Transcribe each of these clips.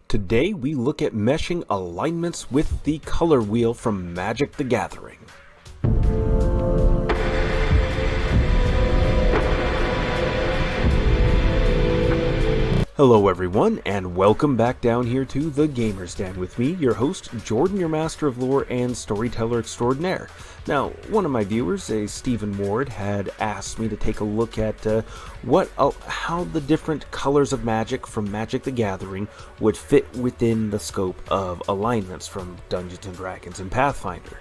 Today we look at meshing alignments with the color wheel from Magic the Gathering. Hello everyone, and welcome back down here to the Gamer's Den with me, your host, Jordan, your master of lore and storyteller extraordinaire. Now, one of my viewers, a Stephen Ward, had asked me to take a look at how the different colors of magic from Magic the Gathering would fit within the scope of alignments from Dungeons & Dragons and Pathfinder.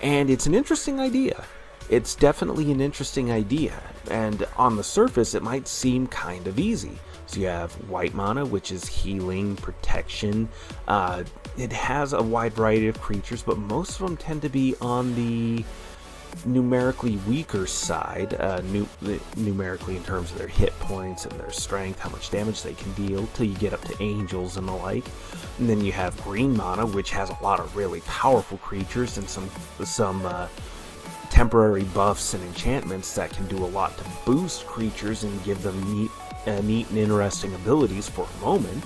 And it's an interesting idea. It's definitely an interesting idea, and on the surface it might seem kind of easy. So you have white mana, which is healing, protection. It has a wide variety of creatures, but most of them tend to be on the numerically weaker side, numerically in terms of their hit points and their strength, how much damage they can deal, till you get up to angels and the like. And then you have green mana, which has a lot of really powerful creatures and some temporary buffs and enchantments that can do a lot to boost creatures and give them neat and interesting abilities for a moment.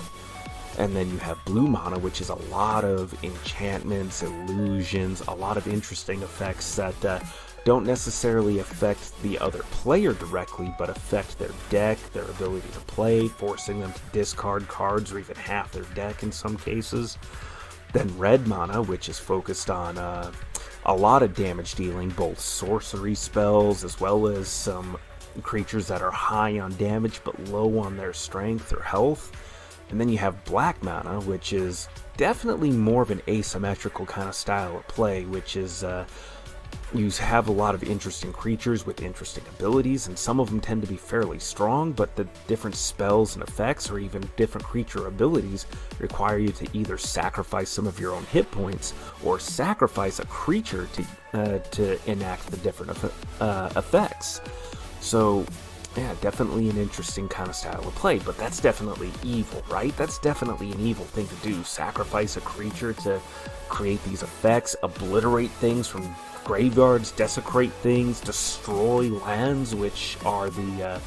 And then you have blue mana, which is a lot of enchantments, illusions, a lot of interesting effects that don't necessarily affect the other player directly, but affect their deck, their ability to play, forcing them to discard cards or even half their deck in some cases. Then red mana, which is focused on a lot of damage dealing, both sorcery spells as well as some creatures that are high on damage but low on their strength or health. And then you have black mana, which is definitely more of an asymmetrical kind of style of play, which is you have a lot of interesting creatures with interesting abilities, and some of them tend to be fairly strong, but the different spells and effects or even different creature abilities require you to either sacrifice some of your own hit points or sacrifice a creature to enact the different effects. So yeah, definitely an interesting kind of style of play, but that's definitely evil, right? That's definitely an evil thing to do. Sacrifice a creature to create these effects, obliterate things from graveyards, desecrate things, destroy lands, which are the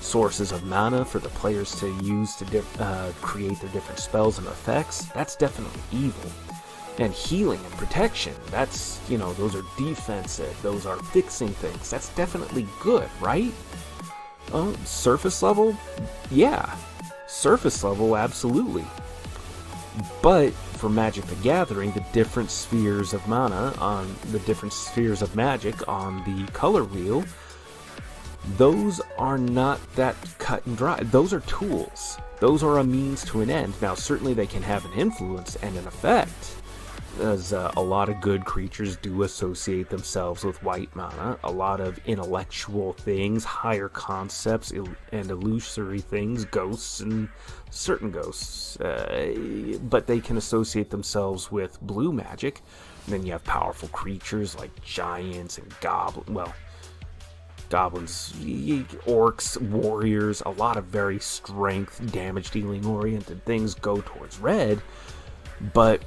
sources of mana for the players to use to create their different spells and effects. That's definitely evil. And healing and protection, that's, those are defensive, those are fixing things. That's definitely good, right? Surface level? Yeah. Surface level, absolutely. But for Magic the Gathering, the different spheres of mana on the different spheres of magic on the color wheel, those are not that cut and dry. Those are tools. Those are a means to an end. Now, certainly they can have an influence and an effect, as a lot of good creatures do associate themselves with white mana. A lot of intellectual things, higher concepts, and illusory things, ghosts and certain ghosts, but they can associate themselves with blue magic. And then you have powerful creatures like giants and goblins, orcs, warriors. A lot of very strength, damage dealing oriented things go towards red, but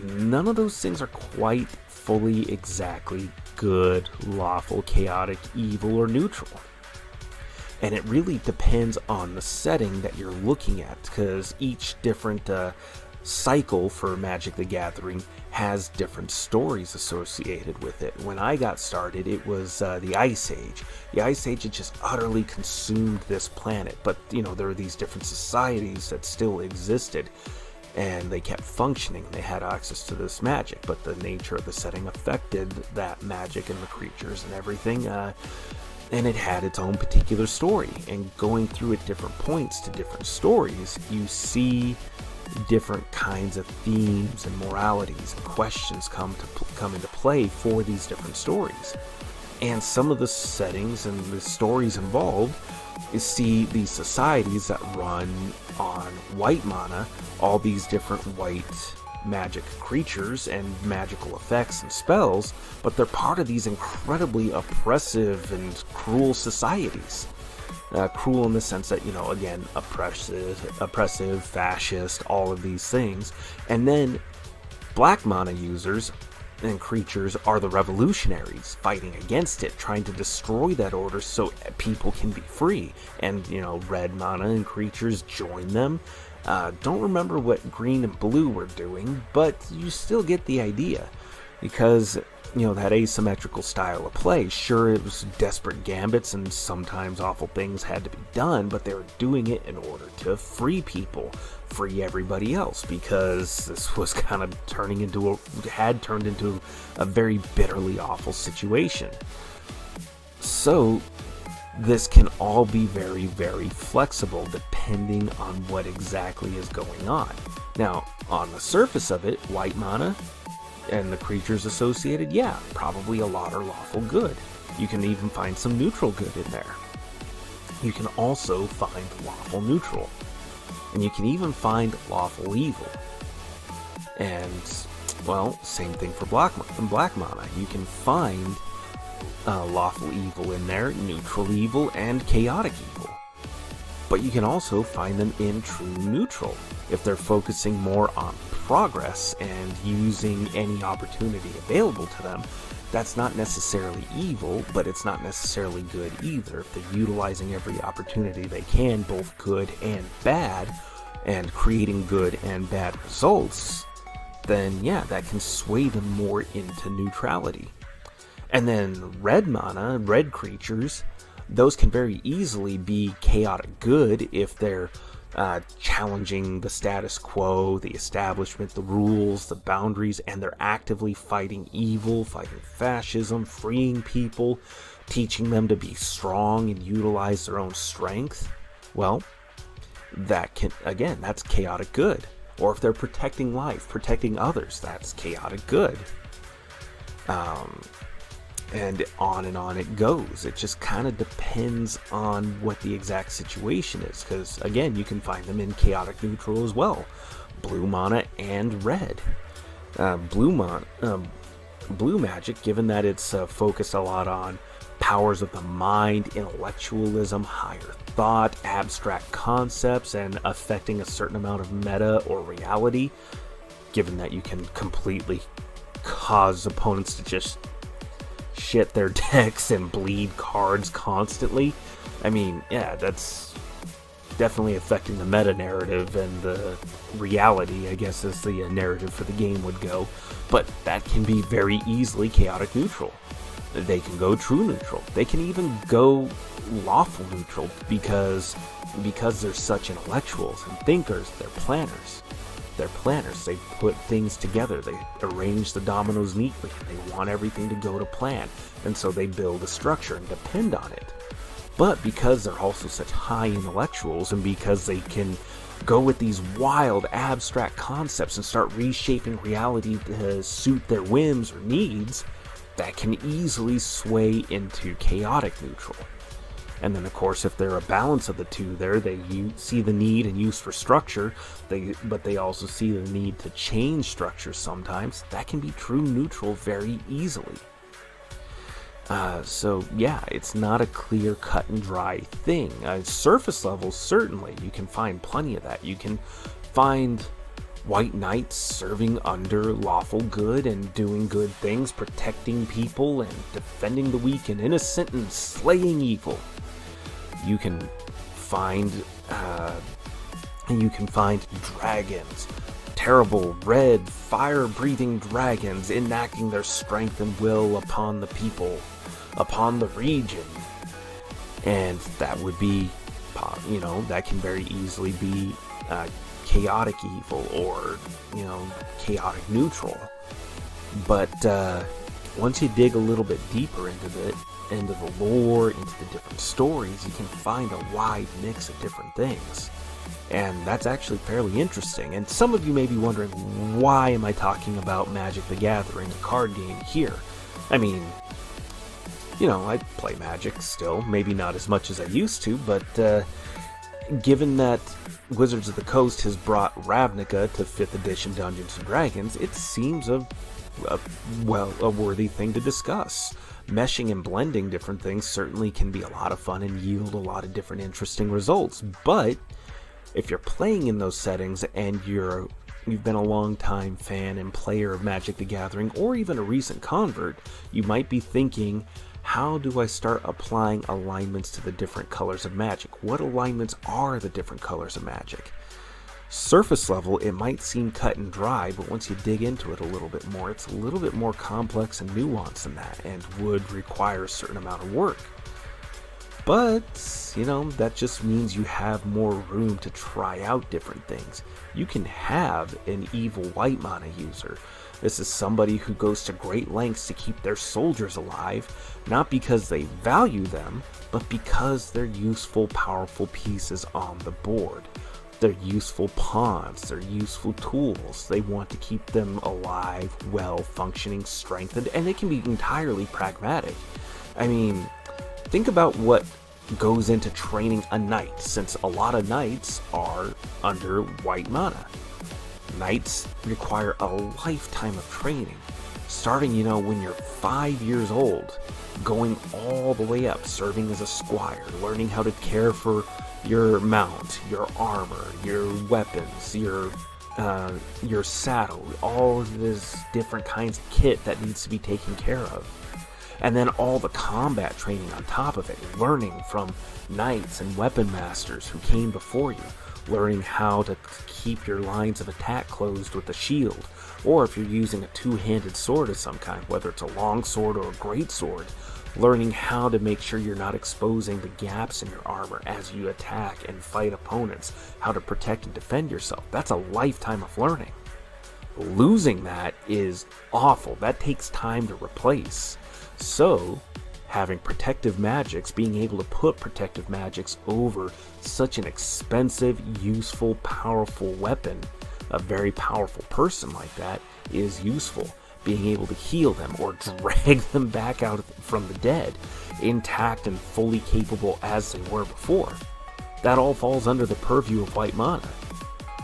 none of those things are quite fully exactly good, lawful, chaotic, evil, or neutral. And it really depends on the setting that you're looking at, because each different cycle for Magic the Gathering has different stories associated with it. When I got started, it was the Ice Age. The Ice Age had just utterly consumed this planet, but there are these different societies that still existed, and they kept functioning. They had access to this magic, but the nature of the setting affected that magic and the creatures and everything, and it had its own particular story. And going through at different points to different stories, you see different kinds of themes and moralities and questions come into play for these different stories. And some of the settings and the stories involved is see these societies that run on white mana, all these different white magic creatures and magical effects and spells, but they're part of these incredibly oppressive and cruel societies. Cruel in the sense that, again, oppressive, fascist, all of these things. And then black mana users and creatures are the revolutionaries fighting against it, trying to destroy that order so people can be free. And red mana and creatures join them, Don't remember what green and blue were doing, but you still get the idea. Because, that asymmetrical style of play, sure, it was desperate gambits and sometimes awful things had to be done, but they were doing it in order to free people, free everybody else, because this was kind of had turned into a very bitterly awful situation. So, this can all be very, very flexible depending on what exactly is going on. Now, on the surface of it, white mana and the creatures associated, yeah, probably a lot are lawful good. You can even find some neutral good in there. You can also find lawful neutral. And you can even find lawful evil. And, well, same thing for black mana. You can find lawful evil in there, neutral evil, and chaotic evil. But you can also find them in true neutral, if they're focusing more on progress and using any opportunity available to them. That's not necessarily evil, but it's not necessarily good either. If they're utilizing every opportunity they can, both good and bad, and creating good and bad results, then yeah, that can sway them more into neutrality. And then red mana, red creatures, those can very easily be chaotic good if they're challenging the status quo, the establishment, the rules, the boundaries, and they're actively fighting evil, fighting fascism, freeing people, teaching them to be strong and utilize their own strength. Well, that's chaotic good. Or if they're protecting life, protecting others, that's chaotic good. And on it goes. It just kind of depends on what the exact situation is, because again, you can find them in chaotic neutral as well, blue mana and red. Blue magic, given that it's focused a lot on powers of the mind, intellectualism, higher thought, abstract concepts, and affecting a certain amount of meta or reality, given that you can completely cause opponents to just shit their decks and bleed cards constantly. I mean, yeah, that's definitely affecting the meta narrative and the reality, I guess, as the narrative for the game would go. But that can be very easily chaotic neutral. They can go true neutral. They can even go lawful neutral because they're such intellectuals and thinkers. They're planners. They put things together. They arrange the dominoes neatly. They want everything to go to plan. And so they build a structure and depend on it. But because they're also such high intellectuals, and because they can go with these wild abstract concepts and start reshaping reality to suit their whims or needs, that can easily sway into chaotic neutral. And then, of course, if they're a balance of the two there, they see the need and use for structure, but they also see the need to change structure sometimes. That can be true neutral very easily. So, yeah, it's not a clear, cut and dry thing. Surface level, certainly, you can find plenty of that. You can find white knights serving under lawful good and doing good things, protecting people and defending the weak and innocent and slaying evil. You can find dragons, terrible red fire-breathing dragons enacting their strength and will upon the people, upon the region. And that would be, that can very easily be chaotic evil or, chaotic neutral. But once you dig a little bit deeper into the lore, into the different stories, you can find a wide mix of different things. And that's actually fairly interesting. And some of you may be wondering, why am I talking about Magic the Gathering, a card game, here? I mean, I play Magic still, maybe not as much as I used to, but given that Wizards of the Coast has brought Ravnica to 5th edition Dungeons & Dragons, it seems a worthy thing to discuss. Meshing and blending different things certainly can be a lot of fun and yield a lot of different interesting results, but if you're playing in those settings and you've been a long time fan and player of Magic the Gathering, or even a recent convert, you might be thinking, how do I start applying alignments to the different colors of Magic? What alignments are the different colors of Magic? Surface level, it might seem cut and dry, but once you dig into it a little bit more, it's a little bit more complex and nuanced than that, and would require a certain amount of work. But, that just means you have more room to try out different things. You can have an evil white mana user. This is somebody who goes to great lengths to keep their soldiers alive, not because they value them, but because they're useful, powerful pieces on the board. They're useful pawns, they're useful tools. They want to keep them alive, well-functioning, strengthened, and it can be entirely pragmatic. I mean, think about what goes into training a knight, since a lot of knights are under white mana. Knights require a lifetime of training, starting, when you're 5 years old, going all the way up, serving as a squire, learning how to care for your mount, your armor, your weapons, your saddle, all of this different kinds of kit that needs to be taken care of. And then all the combat training on top of it, learning from knights and weapon masters who came before you, learning how to keep your lines of attack closed with a shield, or if you're using a two-handed sword of some kind, whether it's a long sword or a great sword, learning how to make sure you're not exposing the gaps in your armor as you attack and fight opponents, how to protect and defend yourself. That's a lifetime of learning. Losing that is awful. That takes time to replace. So, having protective magics, being able to put protective magics over such an expensive, useful, powerful weapon, a very powerful person like that, is useful. Being able to heal them or drag them back out from the dead, intact and fully capable as they were before. That all falls under the purview of white mana.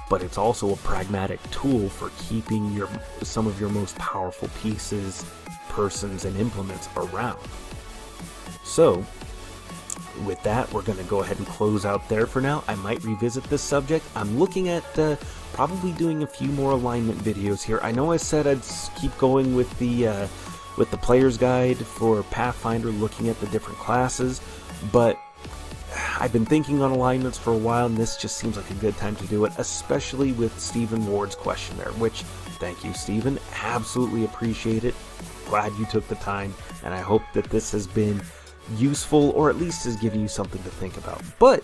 But it's also a pragmatic tool for keeping some of your most powerful pieces, persons, and implements around. So, with that, we're going to go ahead and close out there for now. I might revisit this subject. I'm looking at probably doing a few more alignment videos here. I know I said I'd keep going with the player's guide for Pathfinder, looking at the different classes, but I've been thinking on alignments for a while, and this just seems like a good time to do it, especially with Stephen Ward's question there, which, thank you, Stephen. Absolutely appreciate it. Glad you took the time, and I hope that this has been useful, or at least has given you something to think about. But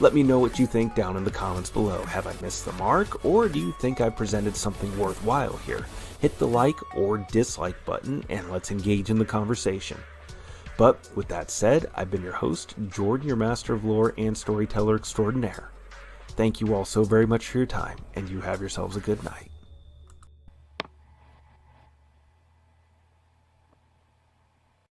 let me know what you think down in the comments below. Have I missed the mark, or do you think I presented something worthwhile here? Hit the like or dislike button, and let's engage in the conversation. But with that said, I've been your host, Jordan, your master of lore and storyteller extraordinaire. Thank you all so very much for your time, and you have yourselves a good night.